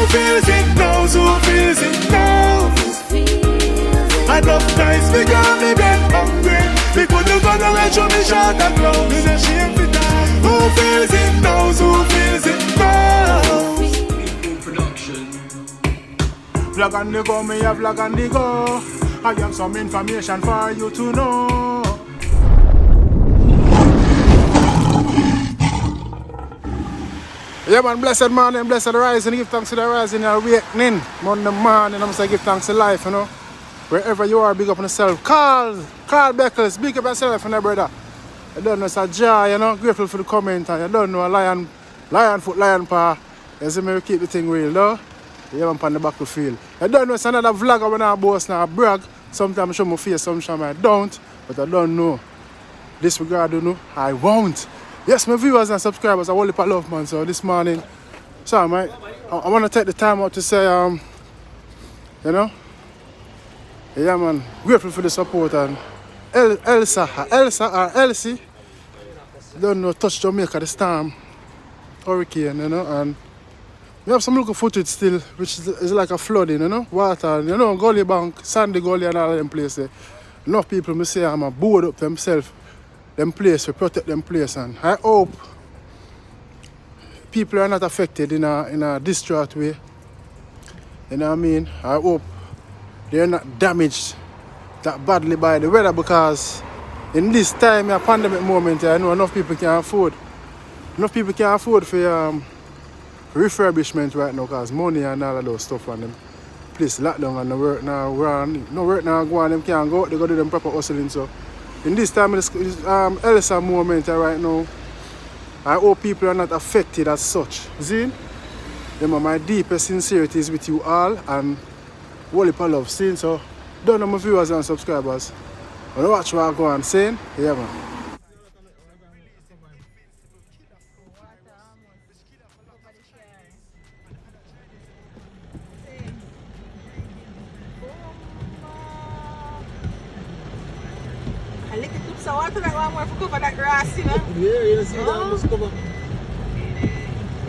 feels it now? Who feels it now? Enough nights we got me get hungry. We couldn't go to show me short and close. In a shame for that. Who feels it now? Who feels it now? Production. Vlog on the go, me a vlog on the go. I have some information for you to know. Yeah man, blessed morning, blessed rising. Give thanks to the rising and awakening. Monday morning, I'm saying give thanks to life, you know. Wherever you are, big up on yourself. Carl Beckles, big up yourself, you know, brother. You don't know it's a joy, you know. Grateful for the comment, and you don't know a lion foot, lion paw. You see me, we keep the thing real, though. You have on the battlefield. You don't know it's another vlogger when I boast now, brag. Sometimes I show my face, sometimes I don't. But I don't know. Disregard, you know, I won't. Yes, my viewers and subscribers, I want to love, man. So this morning, sorry, mate, I want to take the time out to say, you know, yeah, man, grateful for the support. And Elsa or Elsie, don't know, touch Jamaica, the storm, hurricane, you know, and we have some local footage still, which is like a flooding, you know, water, you know, gully bank, sandy gully and all them places. Enough people may say I'm a board up themselves, them place, to protect them place, and I hope people are not affected in a distraught way. You know what I mean? I hope they're not damaged that badly by the weather, because in this time, a pandemic moment, I know enough people can't afford. Enough people can't afford for refurbishment right now, because money and all of those stuff on them. Place lockdown and no work now run. No work now go on, them can't go out, they go do them proper hustling. So in this time, Elsa moment right now, I hope people are not affected as such. See? Them are my deepest sincerities with you all, and whole heap of love. See? So don't know my viewers and subscribers. When I watch what I go on saying, yeah man. I lick it up so water that one more for cover that grass, you know? Yeah, you see that must cover.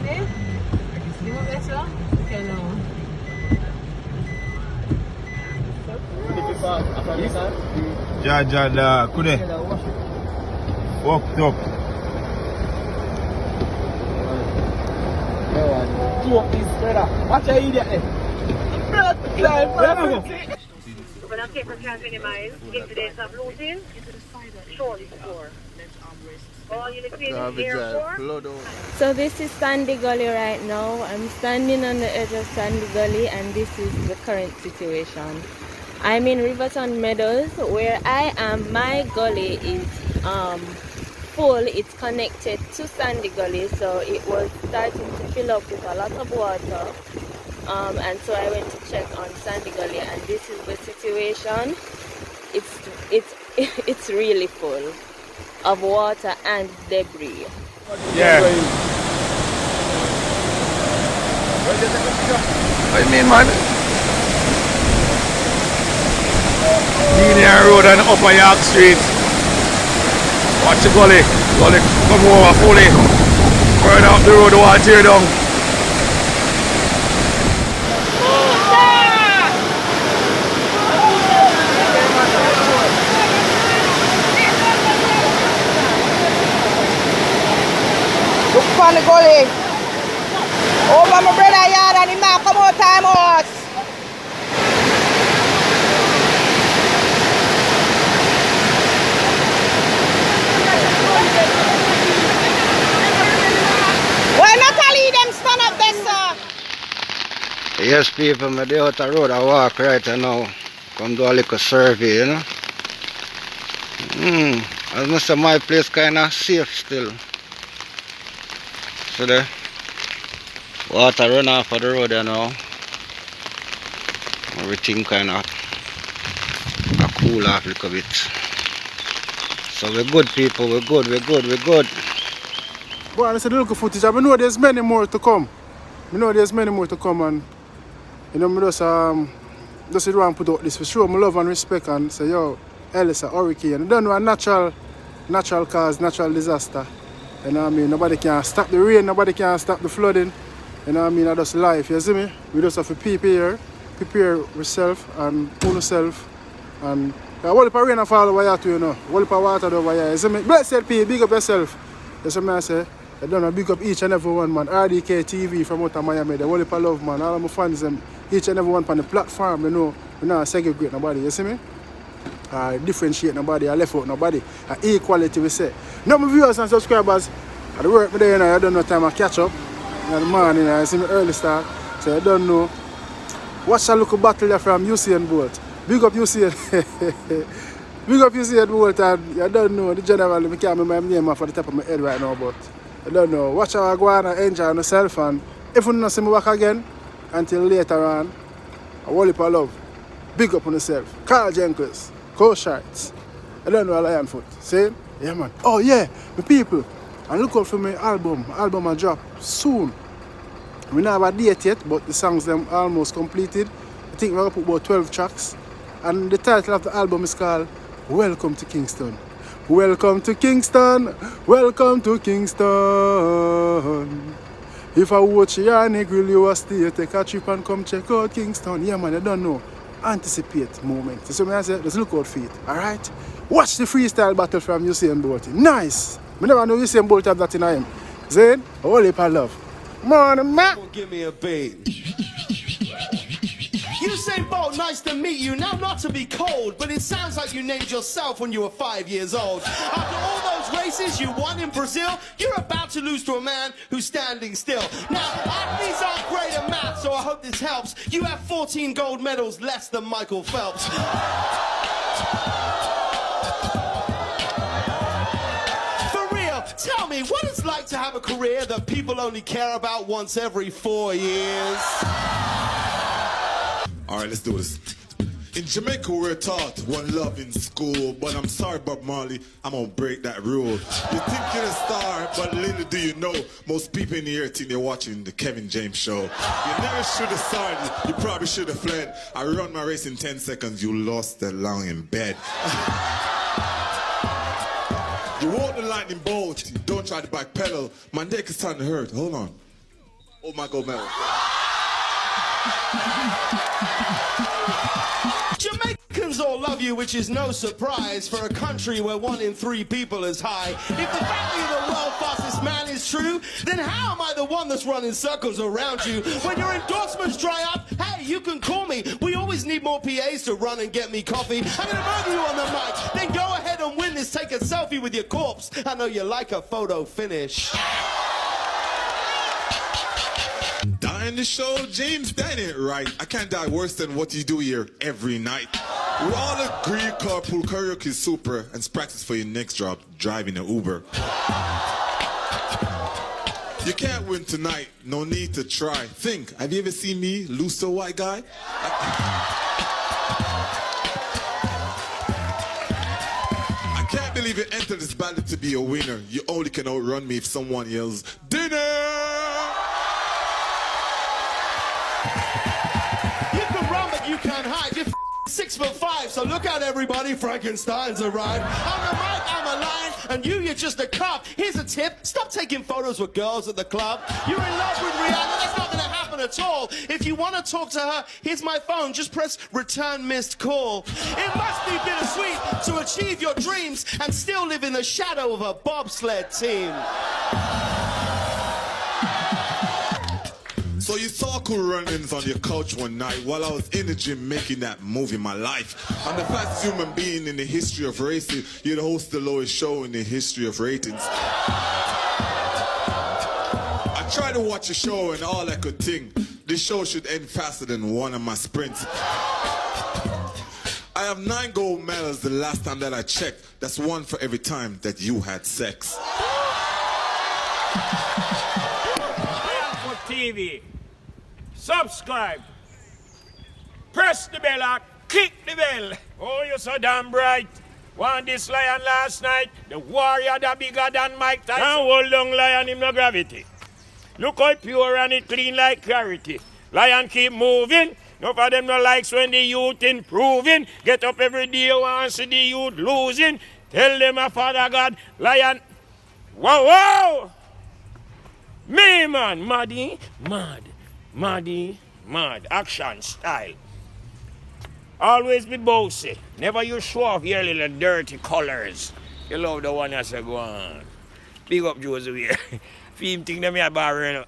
See? You want better? Okay, no. Jaja kude walked up. Two of these brother. Watch your idiot there. When I came from Camping Miles, incidents of looting, shortly before. All you need to So this is Sandy Gully right now. I'm standing on the edge of Sandy Gully, and this is the current situation. I'm in Riverton Meadows. Where I am, my gully is full. It's connected to Sandy Gully, so it was starting to fill up with a lot of water. And so I went to check on Sandy Gully, and this is the situation. It's really full of water and debris. Yeah. What do you mean, man? Linear Road and Upper York Street. Watch the gully. Gully come over fully. Burn up the road, the water tear down. Look for the gully. Over my brother yard and he might come out time out. Why not all of them stand up there, sir? Yes, people, I'm there out the road, I walk right now. Come do a little survey, you know. As I say, my place kind of safe still. So the water run off of the road you know. Everything kind of cool off a little bit. So we're good people, we're good. Boy, I said the local footage. I know there's many more to come. And you know, I just want to put out this for sure. My love and respect and say, yo, Elsa, hurricane. I don't know a natural cause, natural disaster. You know what I mean? Nobody can stop the rain, nobody can stop the flooding. You know what I mean? I just life, you see me? We just have to prepare ourselves and own ourselves. And what if I rain and fall over here too, you know? What if I water over here? You see me? Blessed people, big up yourself. You see me I say? I don't big up each and every one, man. RDK TV from out of Miami. The Wally love, man. All of my fans, them, each and every one on the platform, you know. We not segregate nobody, you see me? Differentiate nobody, I left out nobody. Equality, we say. Now, my viewers and subscribers, at the work me there, you know, I don't know time I catch up. In the morning, I see me early start. So I don't know. Watch a look battle there from Usain Bolt. Big up Usain. Big up Usain Bolt, and I don't know the general, I can't remember my name off the top of my head right now, but I don't know. Watch how I go on and enjoy myself, and if you don't see me back again until later on, I will heap of love. Big up on yourself. Carl Jenkins, Co-Sharts. I don't know a lion foot. See? Yeah, man. Oh, yeah, my people. And look out for my album. Album will drop soon. We don't have a date yet, but the songs them almost completed. I think we're going to put about 12 tracks. And the title of the album is called Welcome to Kingston. Welcome to Kingston. Welcome to Kingston. If I watch you and I grill you a stay, take a trip and come check out Kingston. Yeah, man, I don't know. Anticipate moment. So I say, let's look out for it. Alright? Watch the freestyle battle from Usain Bolt. Nice! I never know Usain Bolt have that in him. Zayn, a whole heap of love. Morning, man! Give me a beat. Usain Bolt, nice to meet you. Now, not to be cold, but it sounds like you named yourself when you were 5 years old. After all those races you won in Brazil, you're about to lose to a man who's standing still. Now, athletes aren't great at math, so I hope this helps. You have 14 gold medals, less than Michael Phelps. For real, tell me what it's like to have a career that people only care about once every 4 years. All right, let's do this. In Jamaica, we're taught one love in school, but I'm sorry, Bob Marley, I'm gonna break that rule. You think you're a star, but little do you know, most people in the air think they're watching the Kevin James show. You never should have started, you probably should have fled. I run my race in 10 seconds, you lost that long in bed. You walk the lightning bolt, you don't try to backpedal. My neck is starting to hurt, hold on. Oh my God, medal. Jamaicans all love you, which is no surprise for a country where 1 in 3 people is high. If the fact you're the world's fastest man is true, then how am I the one that's running circles around you? When your endorsements dry up, hey, you can call me. We always need more PAs to run and get me coffee. I'm gonna murder you on the mic, then go ahead and win this. Take a selfie with your corpse. I know you like a photo finish. Dying to show James, that ain't right. I can't die worse than what you do here every night. We all agree carpool karaoke is super, and practice for your next job, driving an Uber. You can't win tonight, no need to try. Think, have you ever seen me lose to a white guy? I can't believe you entered this battle to be a winner. You only can outrun me if someone yells, dinner! You can run, but you can't hide. You're 6'5", so look out, everybody. Frankenstein's arrived. I'm the mic, I'm a lion, and you're just a cop. Here's a tip: stop taking photos with girls at the club. You're in love with Rihanna. That's not gonna happen at all. If you want to talk to her, here's my phone. Just press return missed call. It must be bittersweet to achieve your dreams and still live in the shadow of a bobsled team. So you saw cool run-ins on your couch one night while I was in the gym making that movie, my life. I'm the fastest human being in the history of racing. You're the host of the lowest show in the history of ratings. I tried to watch a show and all I could think, this show should end faster than one of my sprints. I have 9 gold medals the last time that I checked. That's 1 for every time that you had sex. TV. Subscribe. Press the bell and click the bell. Oh, you're so damn bright. Won this lion last night. The warrior that bigger than Mike Tyson. Now hold on, lion, him no gravity. Look how pure and it clean like clarity. Lion keep moving. No for them no likes when the youth improving. Get up every day and see the youth losing. Tell them a Father God, lion. Whoa, whoa! Me, man, Maddy, mad. Maddy, mad. Action, style. Always be bossy. Never you show off your little dirty colors. You love the one that say go on. Big up Joseph here. Feel him think them here bar, you know.